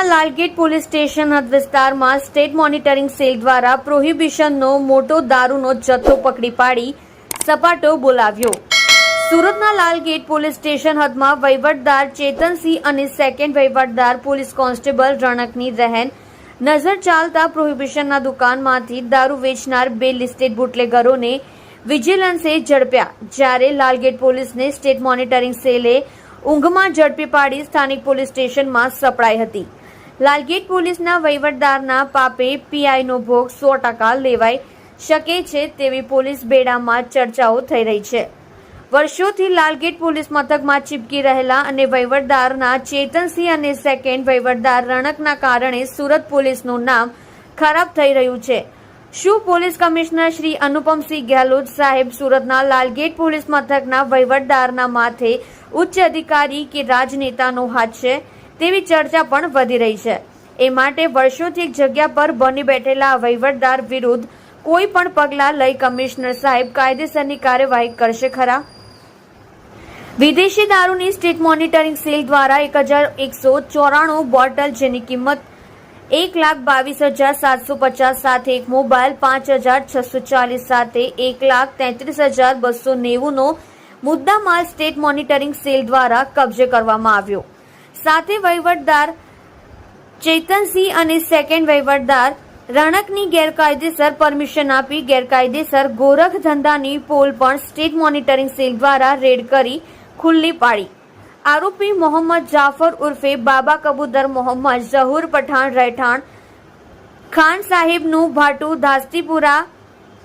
Lalgate police station હદ વિસ્તારમાં state monitoring cell દ્વારા પ્રોહિબિશનનો મોટો દારૂનો જથ્થો પકડી પાડી સપાટો બોલાવ્યો। સુરતના લાલગેટ પોલીસ સ્ટેશન હદમાં વહીવટદાર ચેતનસિંહ અને સેકન્ડ વહીવટદાર પોલીસ કોન્સ્ટેબલ રણકની રહેન નજર ચાલતા પ્રોહિબિશનના દુકાનમાંથી દારૂ વેચનાર 2 લિસ્ટેડ બુટલેગરોને વિજિલન્સે ઝડપ્યા, જ્યારે લાલગેટ પોલીસને સ્ટેટ મોનિટરિંગ સેલે ઊંઘમાં ઝડપી પાડી સ્થાનિક પોલીસ સ્ટેશનમાં સપડાઈ હતી। લાલગેટ પોલીસના વહીવટદારના પાપે પીઆઈનો ભોગ 100% લેવાઈ શકે છે તેવી પોલીસ બેડામાં ચર્ચાઓ થઈ રહી છે। વર્ષોથી લાલગેટ પોલીસ મથકમાં ચીપકી રહેલા અને વહીવટદારના ચેતનસિંહ અને સેકન્ડ વહીવટદાર રણકના કારણે સુરત પોલીસનું નામ ખરાબ થઈ રહ્યું છે। શું પોલીસ કમિશનર શ્રી અનુપમસિંહ ગેહલોત સાહેબ સુરતના લાલગેટ પોલીસ મથકના વહીવટદારના માથે ઉચ્ચ અધિકારી કે રાજનેતાનો હાથ છે તેવી ચર્ચા પણ વધી રહી છે। એ માટે વર્ષોથી એક જગ્યા પર બની બેઠેલા વહીવટદાર વિરુદ્ધ કોઈ પણ પગલાં લઈ કમિશનર સાહેબ કાયદેસરની કાર્યવાહી કરશે ખરા? વિદેશી દારૂની સ્ટેટ મોનિટરિંગ સેલ દ્વારા 1194 બોટલ જેની કિંમત 1,22,750 સાથે એક મોબાઈલ 5,640 સાથે 1,33,290 નો મુદ્દામાલ સ્ટેટ મોનિટરિંગ સેલ દ્વારા કબજે કરવામાં આવ્યો। સાથે વહીવટદાર ચેતનસિંહ અને સેકન્ડ વહીવટદાર રણકની ગેરકાયદેસર પરમિશન આપી ગેરકાયદેસર ગોરખ ધંધાની પોલ પણ સ્ટેટ મોનિટરિંગ સેલ દ્વારા રેડ કરી ખુલ્લી પાડી। આરોપી મોહમ્મદ જાફર ઉર્ફે બાબા કબૂતર મોહમ્મદ ઝહુર પઠાણ રહેઠાણ ખાન સાહિબનું ભાટુ દાસ્તીપુરા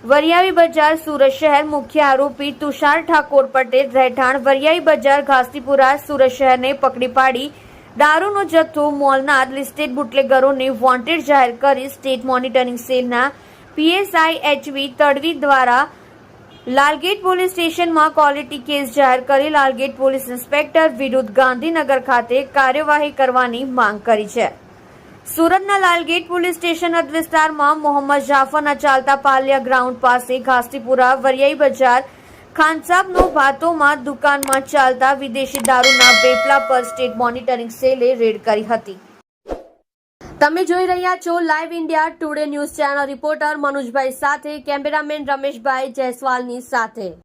વરિયાવી બજાર સુરત શહેર। મુખ્ય આરોપી તુષાર ઠાકોર પટેલ રહેઠાણ વરિયાવી બજાર ઘાસ્તીપુરા સુરત શહેરને પકડી પાડી દારૂનો જથ્થો મોલનાર લિસ્ટેડ બુટલેગરોને વોન્ટેડ જાહેર કરી સ્ટેટ મોનિટરિંગ સેલના પીએસઆઈ એચવી તડવી દ્વારા લાલગેટ પોલીસ સ્ટેશનમાં ક્વોલિટી કેસ જાહેર કરી લાલગેટ પોલીસ ઇન્સ્પેક્ટર વિરુદ્ધ ગાંધીનગર ખાતે કાર્યવાહી કરવાની માંગ કરી છે। સુરતના લાલગેટ પોલીસ સ્ટેશન હદ વિસ્તારમાં મોહમ્મદ જાફરના ચાલતા પાલિયા ગ્રાઉન્ડ પાસે ઘાસ્તીપુરા વરિયાઈ બજાર ખાનસાબનો ભાતોમાં દુકાનમાં ચાલતા વિદેશી દારૂના વેપલા પર સ્ટેટ મોનિટરિંગ સેલે રેડ કરી હતી। તમે જોઈ રહ્યા છો live India Today news channel. Reporter મનોજભાઈ સાથે કેમેરામેન રમેશભાઈ જયસ્વાલની સાથે।